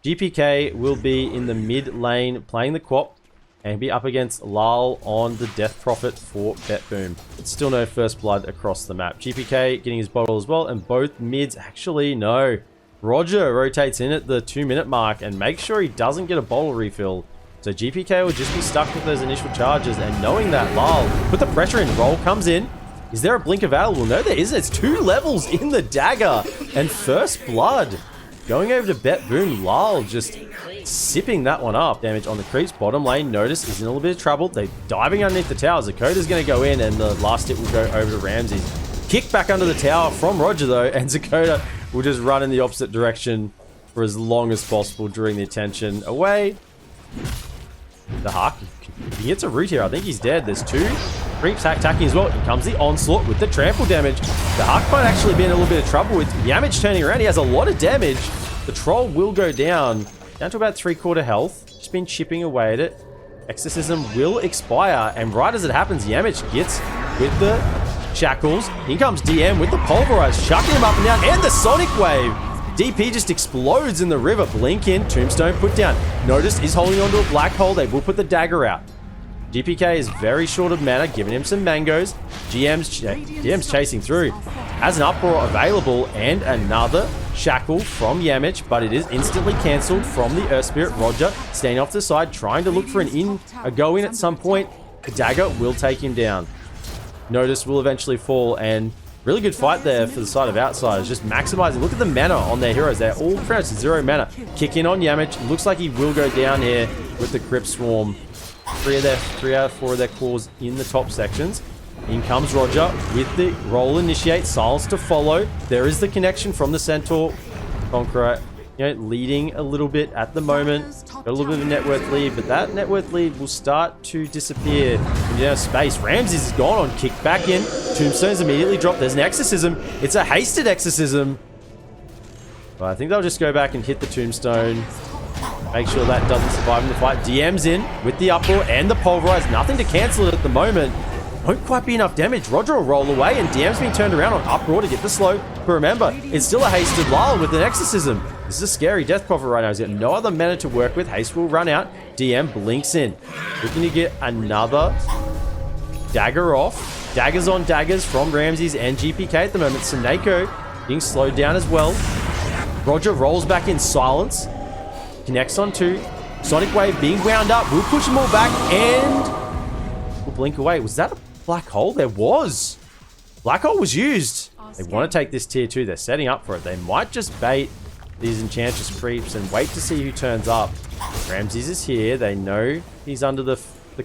GPK will be in the mid lane playing the Quap and be up against Lal on the Death Prophet for BetBoom. It's still no first blood across the map. GPK getting his bottle as well, and both mids, actually, no. Roger rotates in at the 2-minute mark and makes sure he doesn't get a bottle refill. So GPK will just be stuck with those initial charges, and knowing that, Lal put the pressure in. Roll comes in. Is there a blink available? No, there isn't. It's 2 levels in the dagger, and first blood. Going over to BetBoom, Lal just sipping that one up. Damage on the creeps. Bottom lane, Notice is in a little bit of trouble. They're diving underneath the tower. Zakota's going to go in, and the last hit will go over to Ramses. Kick back under the tower from Roger, though, and Zakota will just run in the opposite direction for as long as possible, drawing the attention away. The Hawk, he gets a root here. I think he's dead. There's 2 creeps attacking as well. Here comes the onslaught with the trample damage. The Hawk might actually be in a little bit of trouble with Yamich turning around. He has a lot of damage. The troll will go down to about 3/4 health. Just been chipping away at it. Exorcism will expire, and right as it happens, Yamich gets with the shackles. Here comes DM with the pulverize, chucking him up and down, and the sonic wave. DP just explodes in the river. Blink in, tombstone put down. Notice is holding onto a black hole. They will put the dagger out. GPK is very short of mana, giving him some mangoes. DM's chasing through. Has an uproar available and another shackle from Yamich, but it is instantly cancelled from the Earth Spirit. Roger staying off to the side, trying to look for a go in at some point. The dagger will take him down. Notice will eventually fall, and really good fight there for the side of Outsiders. Just maximizing. Look at the mana on their heroes. They're all pretty much 0 mana. Kick in on Yamich. Looks like he will go down here with the Crypt Swarm. 3 out of 4 of their claws in the top sections. In comes Roger with the roll initiate. Silence to follow. There is the connection from the Centaur. Conqueror, leading a little bit at the moment. Got a little bit of a net worth lead, but that net worth lead will start to disappear in space. Ramses is gone on kick back in. Tombstone's immediately dropped. There's an exorcism. It's a hasted exorcism. But I think they'll just go back and hit the tombstone. Make sure that doesn't survive in the fight. DM's in with the uproar and the pulverize. Nothing to cancel it at the moment. Won't quite be enough damage. Roger will roll away, and DM's being turned around on uproar to get the slow. But remember, it's still a hasted Lyle with an exorcism. This is a scary Death Prophet right now. He's got no other mana to work with. Haste will run out. DM blinks in. Looking to get another dagger off. Daggers on daggers from Ramses and GPK at the moment. Seneko being slowed down as well. Roger rolls back in silence. Connects on 2. Sonic Wave being wound up. We'll push them all back and we'll blink away. Was that a black hole? There was. Black hole was used. They want to take this tier 2. They're setting up for it. They might just bait these Enchantress creeps and wait to see who turns up. Ramses is here. They know he's under the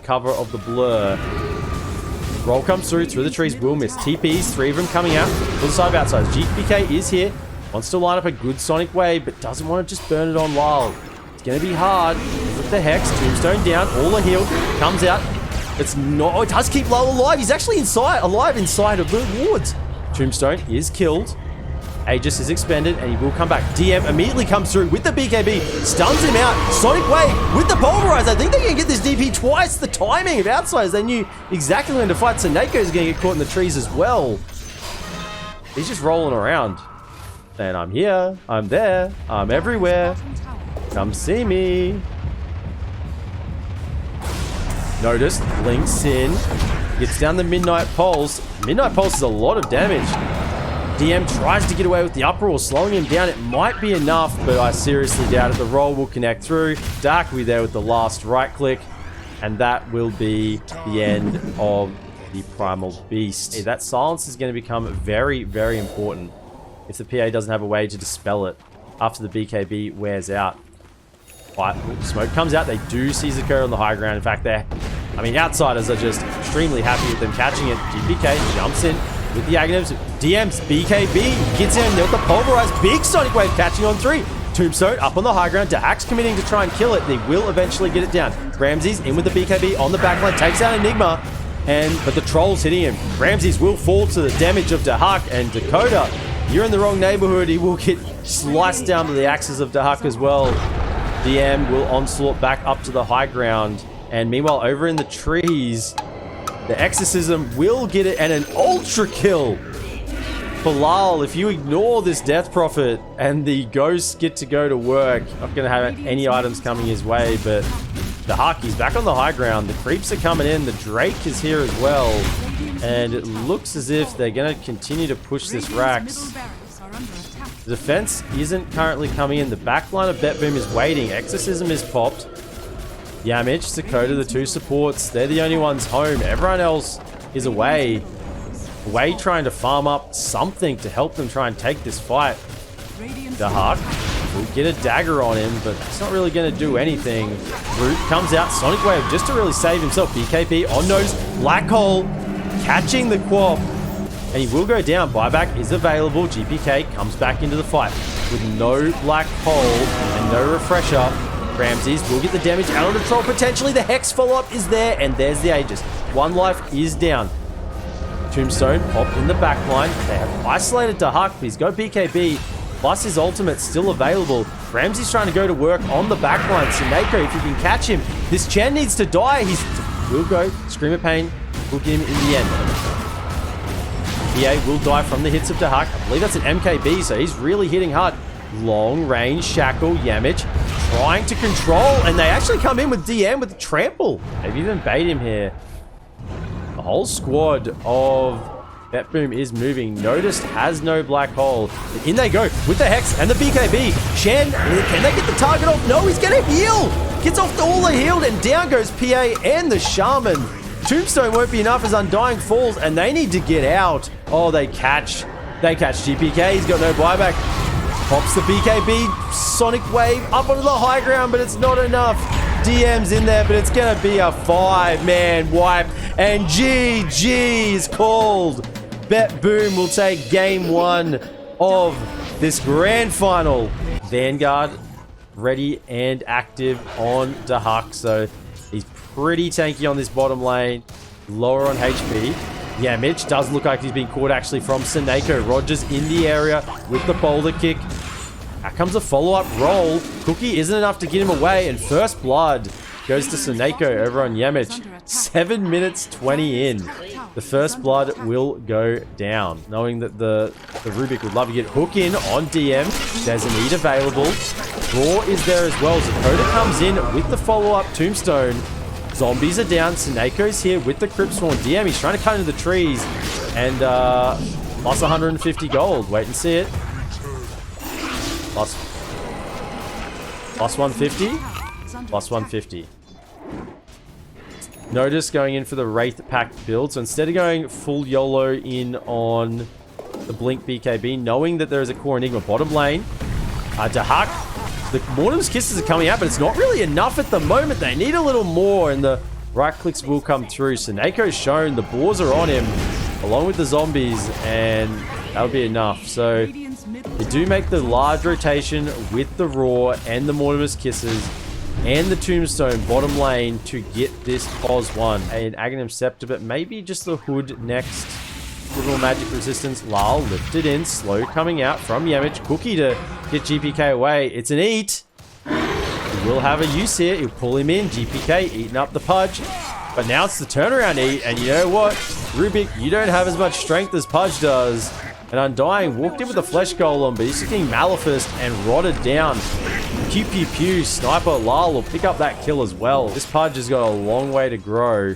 cover of the blur. Roll comes through the trees. Will miss. TPs, 3 of them coming out. To the side of Outsiders. GPK is here. Wants to line up a good Sonic Wave, but doesn't want to just burn it on Lyle. It's going to be hard. With the Hex, Tombstone down, all are healed. Comes out. It's not. Oh, it does keep Lyle alive. He's actually alive inside of the wards. Tombstone is killed. Aegis is expended, and he will come back. DM immediately comes through with the BKB, stuns him out. Sonic Wave with the Pulverize. I think they're going to get this DP twice. The timing of Outsiders. They knew exactly when to fight. Seneko is going to get caught in the trees as well. He's just rolling around. And I'm here, I'm there, I'm everywhere. Come see me. Notice, blinks in, gets down the Midnight Pulse. Midnight Pulse is a lot of damage. DM tries to get away with the uproar, slowing him down. It might be enough, but I seriously doubt it. The roll will connect through. Dark will be there with the last right click, and that will be the end of the Primal Beast. Hey, that silence is going to become very, very important if the PA doesn't have a way to dispel it after the BKB wears out. But smoke comes out. They do see Zakura on the high ground. In fact, Outsiders are just extremely happy with them catching it. GPK jumps in with the Aghanims. DM's BKB gets in with the Pulverize. Big Sonic Wave catching on 3. Tombstone up on the high ground. Dahax committing to try and kill it. They will eventually get it down. Ramses in with the BKB on the backline. Takes out Enigma. But the Troll's hitting him. Ramses will fall to the damage of Dahak, and Dakota, you're in the wrong neighborhood. He will get sliced down to the axes of Dahak as well. DM will onslaught back up to the high ground. And meanwhile, over in the trees, the Exorcism will get it, and an ultra kill. for Lal, if you ignore this Death Prophet and the ghosts get to go to work, not going to have any items coming his way, but the Huck, he's back on the high ground. The creeps are coming in. The Drake is here as well. And it looks as if they're going to continue to push this Rax. The defense isn't currently coming in. The backline of BetBoom is waiting. Exorcism is popped. Yamich, Dakota, the two supports, they're the only ones home. Everyone else is away. Away trying to farm up something to help them try and take this fight. The Huck will get a dagger on him, but it's not really going to do anything. Root comes out, Sonic Wave just to really save himself. BKB on nose, Black Hole, catching the Quap, and he will go down. Buyback is available. GPK comes back into the fight with no Black Hole and no refresher. Ramses will get the damage out of the troll potentially. The Hex follow-up is there, and there's the Aegis. One life is down. Tombstone popped in the back line. They have isolated Dahak, but he's got BKB, plus his ultimate still available. Ramsey's trying to go to work on the back line. Sineko, if you can catch him. This Chen needs to die. Will go. Scream of Pain will get him in the end. EA will die from the hits of Dahak. I believe that's an MKB, so he's really hitting hard. Long range Shackle, Yamich trying to control, and they actually come in with DM with the trample. They've even bait him here. The whole squad of BetBoom is moving. Noticed has no Black Hole. And in they go with the Hex and the BKB. Shen, can they get the target off? No, he's going to heal. Gets off all the healed, and down goes PA and the Shaman. Tombstone won't be enough as Undying falls, and they need to get out. Oh, they catch GPK. He's got no buyback. Pops the BKB, Sonic Wave up onto the high ground, but it's not enough. DM's in there, but it's going to be a 5-man wipe. And GG is called. BetBoom will take game 1 of this grand final. Vanguard ready and active on Dahak, so he's pretty tanky on this bottom lane. Lower on HP. Yeah, Mitch does look like he's been caught actually from Sineko. Rogers in the area with the boulder kick. Here comes a follow-up roll. Cookie isn't enough to get him away, and first blood goes to Sineko over on Yamich. 7 minutes 20 in. The first blood will go down, knowing that the Rubik would love to get Hook in on DM. There's a need available. Raw is there as well. Dakota comes in with the follow-up Tombstone. Zombies are down. Sineko's here with the Crypt Swarm. DM, he's trying to cut into the trees. And plus 150 gold. Wait and see it. Plus 150. Plus 150. Notice going in for the Wraith Pack build. So instead of going full YOLO in on the Blink BKB, knowing that there is a core Enigma bottom lane, Dahak, the Mortem's Kisses are coming out, but it's not really enough at the moment. They need a little more, and the right clicks will come through. Sineko's shown, the boars are on him, along with the zombies, and that'll be enough. So they do make the large rotation with the Raw and the Mortimer's Kisses and the Tombstone bottom lane to get this pos 1. An Aghanim Scepter, but maybe just the Hood next. Little magic resistance. Lal lifted in, slow coming out from Yamich. Cookie to get GPK away. It's an eat. He will have a use here. He'll pull him in. GPK eating up the Pudge. But now it's the turnaround eat. And you know what? Rubik, you don't have as much strength as Pudge does. And Undying walked in with a Flesh Golem, but he's getting Malefist and rotted down. Pew pew pew. Sniper Lal will pick up that kill as well. This Pudge has got a long way to grow.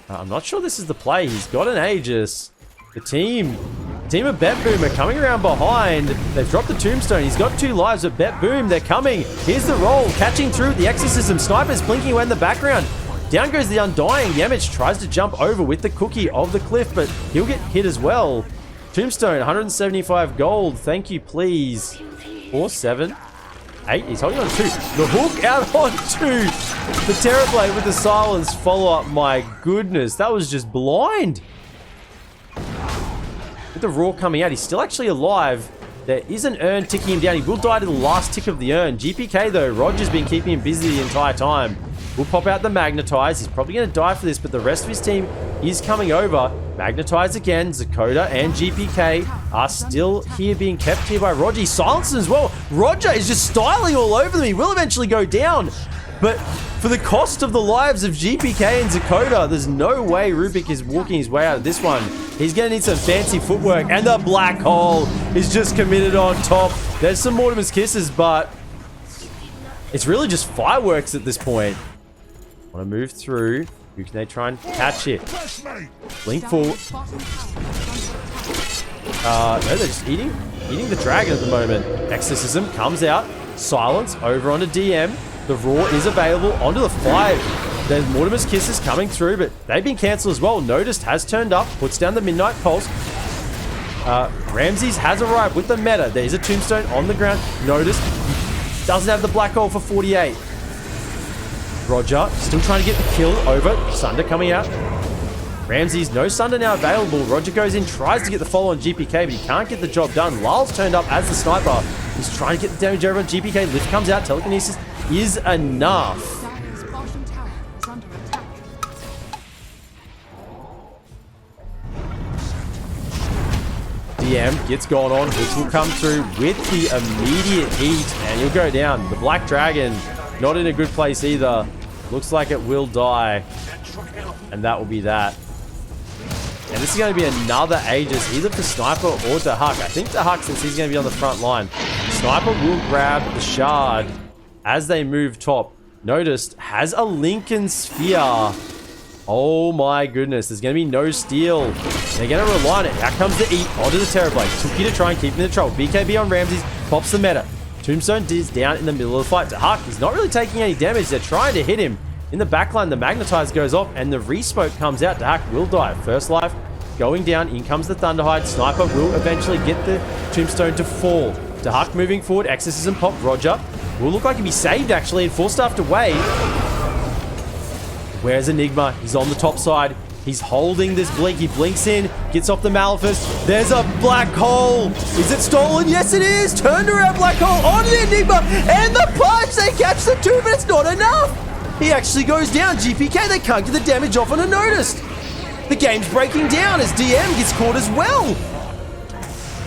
I'm not sure this is the play. He's got an Aegis. The team of BetBoom are coming around behind. They've dropped the Tombstone. He's got 2 lives, but BetBoom, they're coming. Here's the roll, catching through the Exorcism. Sniper's blinking away in the background. Down goes the Undying. Yamich tries to jump over with the Cookie of the cliff, but he'll get hit as well. Tombstone, 175 gold. Thank you, please. 4, 7, 8. He's holding on to 2. The Hook out on 2. The Terrorblade with the silence follow-up. My goodness, that was just blind. With the Raw coming out, he's still actually alive. There is an urn ticking him down. He will die to the last tick of the urn. GPK though, Roger's been keeping him busy the entire time. Will pop out the Magnetize. He's probably going to die for this, but the rest of his team is coming over. Magnetize again. Zakota and GPK are still here, being kept here by Roger. He silences as well. Roger is just styling all over them. He will eventually go down. But for the cost of the lives of GPK and Zakota, there's no way Rubik is walking his way out of this one. He's going to need some fancy footwork. And the black hole is just committed on top. There's some Mortimer's Kisses, but it's really just fireworks at this point. Want to move through. Who can they try and catch it? Blink forward. No, they're just eating the dragon at the moment. Exorcism comes out. Silence over onto DM. The Raw is available onto the 5. There's Mortimer's Kisses coming through, but they've been cancelled as well. Noticed has turned up, puts down the Midnight Pulse. Ramses has arrived with the meta. There's a tombstone on the ground. Noticed doesn't have the black hole for 48. Roger still trying to get the kill over. Sunder coming out. Ramses, no Sunder now available. Roger goes in, tries to get the follow on GPK, but he can't get the job done. Lyle's turned up as the sniper. He's trying to get the damage over on GPK. Lift comes out. Telekinesis is enough. DM gets going on, which will come through with the immediate heat, and he'll go down. The Black Dragon, not in a good place either. Looks like it will die, and that will be that. And this is going to be another Aegis, either for Sniper or Dahak. I think Dahak, since he's going to be on the front line. Sniper will grab the shard as they move top. Noticed, has a Lincoln Sphere. Oh my goodness, there's going to be no steal. They're going to rely on it. Out comes the E onto the Terrorblade. Took you to try and keep him in the trouble. BKB on Ramses, pops the meta. Tombstone is down in the middle of the fight. Dahak, he's not really taking any damage. They're trying to hit him. In the backline, the Magnetize goes off and the Respoke comes out. Dahak will die. First life going down. In comes the Thunderhide. Sniper will eventually get the Tombstone to fall. Dahak moving forward. Exorcism pop. Roger will look like he'll be saved actually and forced after away. Where's Enigma? He's on the top side. He's holding this blink. He blinks in, gets off the Maleficent. There's a black hole. Is it stolen? Yes, it is. Turned around black hole onto the Enigma. And the punch. They catch the 2, but it's not enough. He actually goes down. GPK, they can't get the damage off on unnoticed. The game's breaking down as DM gets caught as well.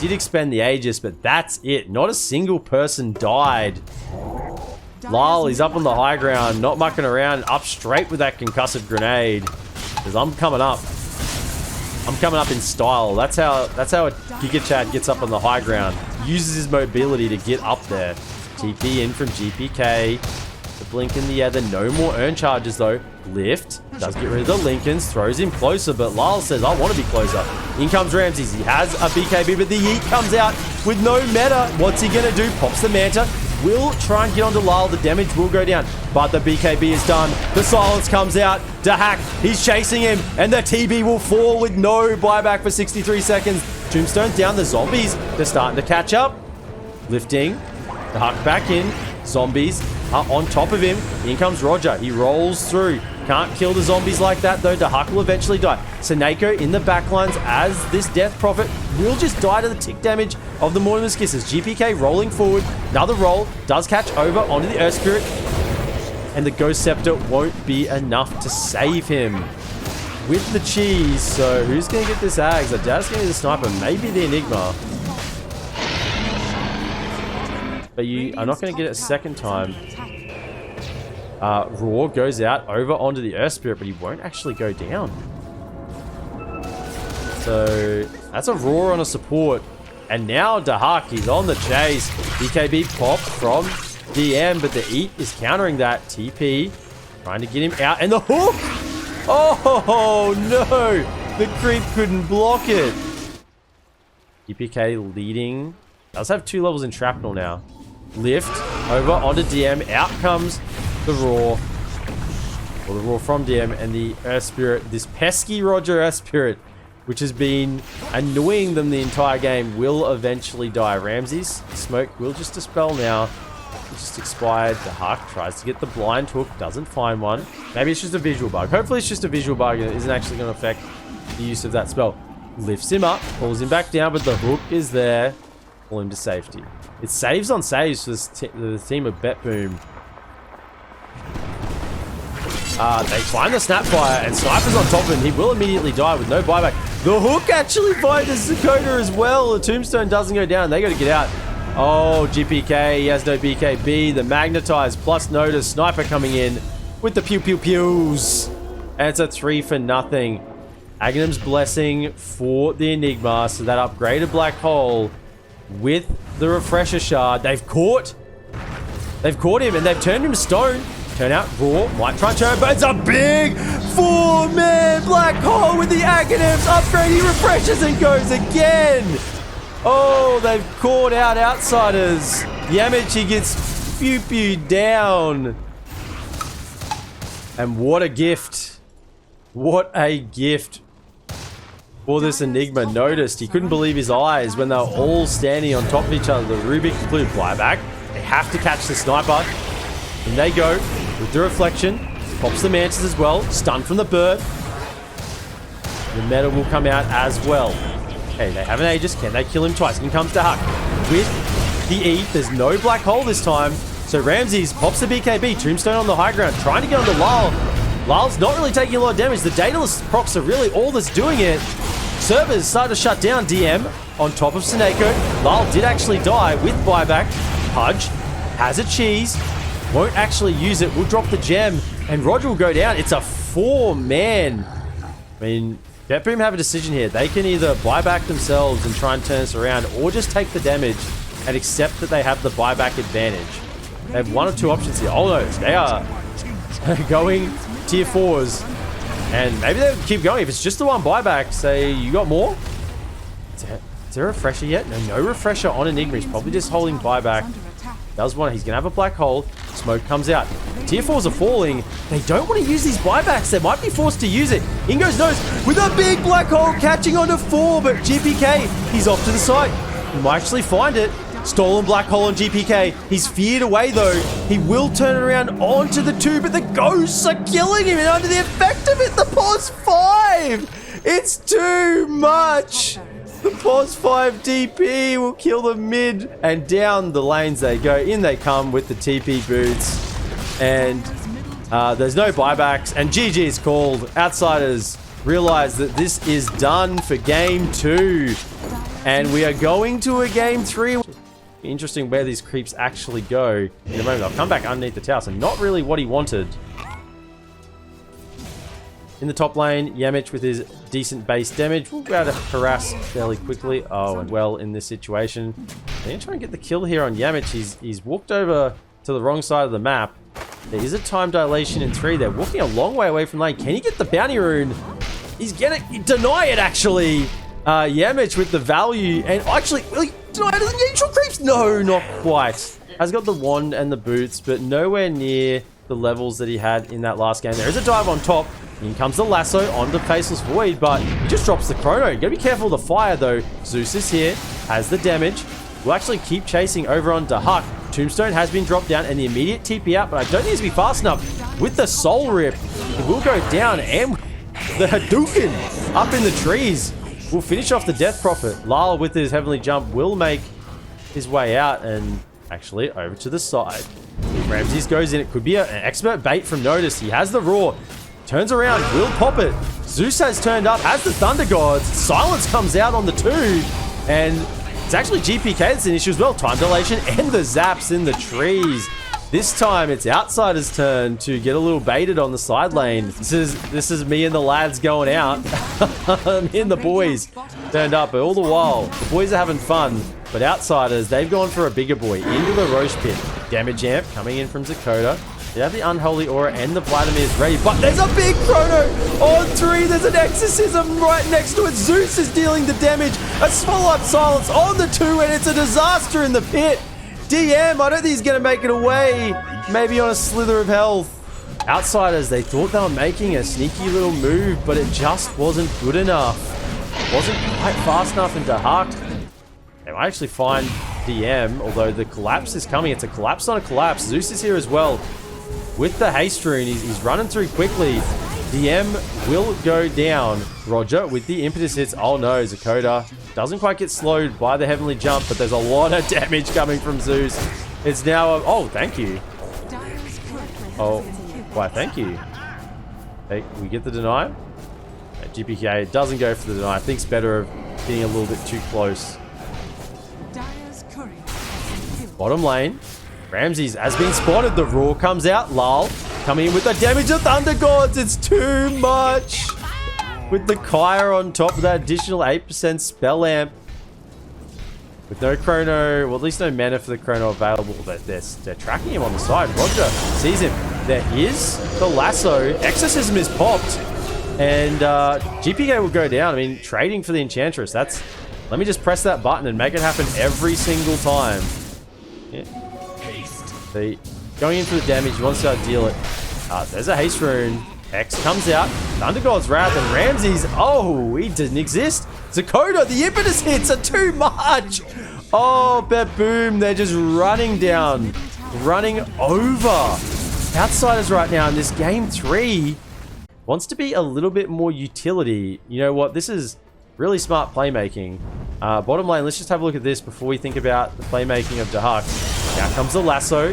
Did expend the Aegis, but that's it. Not a single person died. Lyle, he's up on the high ground, not mucking around, up straight with that concussive grenade. Because I'm coming up. I'm coming up in style. That's how a Giga Chad gets up on the high ground. Uses his mobility to get up there. TP in from GPK. The blink in the air. No more earn charges though. Lift. Does get rid of the Lincolns. Throws him closer, but Lyle says, I want to be closer. In comes Ramses. He has a BKB, but the Yeet comes out with no meta. What's he going to do? Pops the Manta. Will try and get onto Lyle. The damage will go down, but the BKB is done. The silence comes out. Dahak, he's chasing him, and the TB will fall with no buyback for 63 seconds. Tombstone down. The zombies, they're starting to catch up. Lifting. Dahak back in. Zombies are on top of him. In comes Roger. He rolls through. Can't kill the zombies like that, though. Dahak will eventually die. Seneko in the backlines as this Death Prophet will just die to the tick damage of the Mortimer's Kisses. GPK rolling forward. Another roll. Does catch over onto the Earth Spirit. And the Ghost Scepter won't be enough to save him. With the cheese, so who's going to get this Ags? I doubt it's going to be the Sniper. Maybe the Enigma. But you are not going to get it a second time. Raw goes out over onto the Earth Spirit, but he won't actually go down. So that's a Raw on a support. And now Dahak, he's on the chase. BKB pop from DM, but the Eat is countering that. TP trying to get him out. And the hook! Oh no! The creep couldn't block it. DPK leading. Does have 2 levels in Shrapnel now. Lift over onto DM. Out comes the Raw. Or the Raw from DM and the Earth Spirit. This pesky Roger Earth Spirit, which has been annoying them the entire game, will eventually die. Ramses, smoke will just dispel now. It just expired. The Hawk tries to get the blind hook, doesn't find one. Maybe it's just a visual bug. Hopefully it's just a visual bug and it isn't actually going to affect the use of that spell. Lifts him up, pulls him back down, but the hook is there. Pull him to safety. It saves on saves for the team of BetBoom. They find the Snapfire and Sniper's on top of him. He will immediately die with no buyback. The hook actually finds Dakota as well. The Tombstone doesn't go down. They got to get out. Oh, GPK, he has no BKB. The Magnetize plus Notice. Sniper coming in with the pew pew pews. And it's a 3 for nothing. Aghanim's Blessing for the Enigma. So that upgraded Black Hole with the Refresher Shard. They've caught him and they've turned him stone. Turn out Raw might try and turn, but it's a big 4-man Black Hole with the Aghanims. Upgrade, he refreshes and goes again. Oh, they've caught out Outsiders. Yamichi gets pew-pew down. And what a gift. What a gift for this Enigma. Noticed he couldn't believe his eyes when they were all standing on top of each other. The Rubik include flyback. They have to catch the sniper. And they go with the reflection. Pops the Mantis as well. Stun from the bird. The metal will come out as well. Okay, they have an Aegis. Can they kill him twice? In comes Dahak with the E. There's no Black Hole this time. So Ramses pops the BKB. Tombstone on the high ground. Trying to get onto Lyle. Lyle's not really taking a lot of damage. The Daedalus procs are really all that's doing it. Servers start to shut down. DM on top of Sineko. Lyle did actually die with buyback. Pudge has a cheese. Won't actually use it. Will drop the gem. And Roger will go down. It's a 4-man. I mean, BetBoom have a decision here. They can either buy back themselves and try and turn this around, or just take the damage and accept that they have the buyback advantage. They have one or two options here. Oh no, they are going tier 4s. And maybe they'll keep going. If it's just the one buyback, say you got more? Is there a refresher yet? No refresher on Enigma. He's probably just holding buyback. Does one. He's going to have a Black Hole. Smoke comes out. Tier 4s are falling. They don't want to use these buybacks. They might be forced to use it. Ingo's nose with a big Black Hole catching onto 4, but GPK, he's off to the side. He might actually find it. Stolen Black Hole on GPK. He's feared away though. He will turn it around onto the 2, but the ghosts are killing him, and under the effect of it, the pause 5. It's too much. The pause 5 DP will kill the mid, and down the lanes they go. In they come with the TP boots, and there's no buybacks, and GG is called. Outsiders realize that this is done for game 2, and we are going to a game 3. Interesting where these creeps actually go in a moment. I'll come back underneath the tower, so not really what he wanted. In the top lane, Yamich with his decent base damage will be able to harass fairly quickly. Oh, and well, in this situation, they're going to try and get the kill here on Yamich. He's walked over to the wrong side of the map. There is a time dilation in 3. They're walking a long way away from lane. Can he get the bounty rune? He's gonna deny it, actually. Yamich with the value, and actually, will he deny it to the neutral creeps? No, not quite. Has got the wand and the boots, but nowhere near the levels that he had in that last game. There is a dive on top. In comes the lasso onto Faceless Void, but he just drops the chrono. You gotta be careful of the fire though. Zeus is here, has the damage. We'll actually keep chasing over on Dahak. Tombstone has been dropped down and the immediate TP out, but I don't think it's be fast enough. With the Soul Rip, it will go down, and the Hadouken up in the trees will finish off the Death Prophet. Lyle with his Heavenly Jump will make his way out, and actually over to the side. Ramses goes in. It could be an expert bait from Notice. He has the Roar. Turns around, will pop it. Zeus has turned up, has the Thunder Gods. Silence comes out on the 2, and it's actually GPK that's an issue as well. Time dilation and the zaps in the trees. This time it's Outsider's turn to get a little baited on the side lane. This is me and the lads going out. Me and the boys turned up, but all the while the boys are having fun. But Outsiders, they've gone for a bigger boy into the Roche Pit. Damage amp coming in from Zakota. They have the Unholy Aura and the Vladimir's ready, but there's a big chrono on 3. There's an Exorcism right next to it. Zeus is dealing the damage. A Swallow Up Silence on the 2, and it's a disaster in the pit. DM, I don't think he's going to make it away. Maybe on a slither of health. Outsiders, they thought they were making a sneaky little move, but it just wasn't good enough. It wasn't quite fast enough into Dahak. They might actually find DM, although the collapse is coming. It's a collapse on a collapse. Zeus is here as well. With the haste rune, he's running through quickly. DM will go down. Roger with the impetus hits. Oh no, Zakota doesn't quite get slowed by the Heavenly Jump, but there's a lot of damage coming from Zeus. It's now oh, thank you. Oh, why, thank you. Hey, we get the deny. GPK doesn't go for the deny. Thinks better of getting a little bit too close. Bottom lane. Ramses has been spotted. The Roar comes out. Lal coming in with the damage of Thunder Gods. It's too much. With the Kaya on top of that additional 8% spell amp. With no chrono, well, at least no mana for the chrono available. They're tracking him on the side. Roger sees him. There is the lasso. Exorcism is popped. And GPK will go down. I mean, trading for the Enchantress. That's... Let me just press that button and make it happen every single time. Yeah. See, going in for the damage. You want to start deal it. There's a haste rune. X comes out. Thunder God's Wrath and Ramses. Oh, he didn't exist. Zakota, the impetus hits are too much. Oh, Bet Boom. They're just running down. Running over. Outsiders right now in this game 3 wants to be a little bit more utility. You know what? This is really smart playmaking. Bottom lane, let's just have a look at this before we think about the playmaking of Dahak. Now comes the lasso.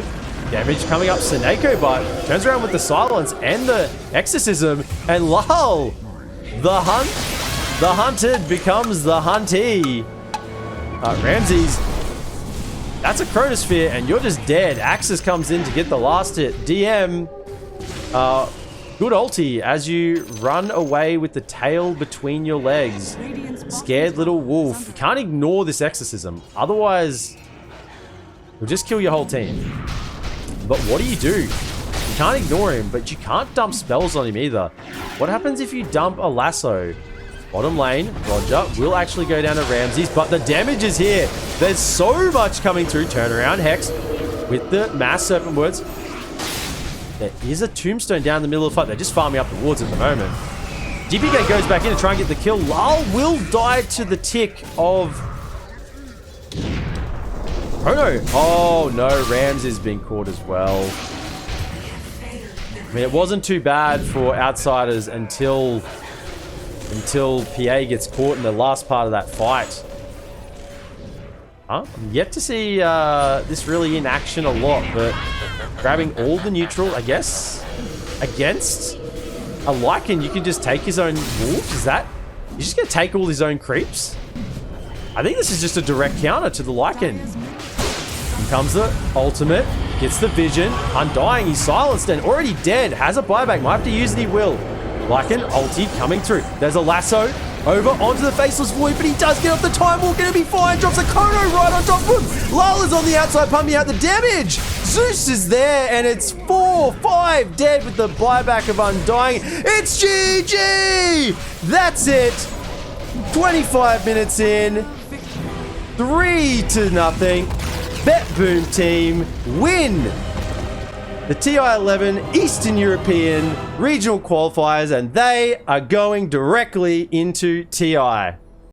Damage coming up. Seneko, but turns around with the silence and the exorcism. And Lal, the hunted becomes the huntee. Ramses, that's a Chronosphere, and you're just dead. Axis comes in to get the last hit. DM, good ulti as you run away with the tail between your legs. Scared little wolf. You can't ignore this exorcism. Otherwise, it'll just kill your whole team. But what do? You can't ignore him, but you can't dump spells on him either. What happens if you dump a lasso? Bottom lane, Roger will actually go down to Ramses, but the damage is here. There's so much coming through. Turnaround Hex with the Mass Serpent Words. There is a tombstone down the middle of the fight. They're just farming up the wards at the moment. GPK goes back in to try and get the kill. Lal will die to the tick of... Chrono. Oh no, Rams is being caught as well. I mean, it wasn't too bad for Outsiders until PA gets caught in the last part of that fight. I'm yet to see this really in action a lot, but grabbing all the neutral, I guess, against a Lycan, you can just take his own wolves. Is that... You're just going to take all his own creeps? I think this is just a direct counter to the Lycan. Here comes the ultimate. Gets the vision. Undying. He's silenced and already dead. Has a buyback. Might have to use it. He will. Lycan ulti coming through. There's a lasso over onto the Faceless Void, but he does get off the Time Walk. Gonna be fine. Drops a Kono right on top of him. Lal is on the outside pumping out the damage. Zeus is there, and it's 4-5 dead with the buyback of Undying. It's GG! That's it. 25 minutes in. 3-0. Bet Boom team win the TI11 Eastern European Regional Qualifiers, and they are going directly into TI.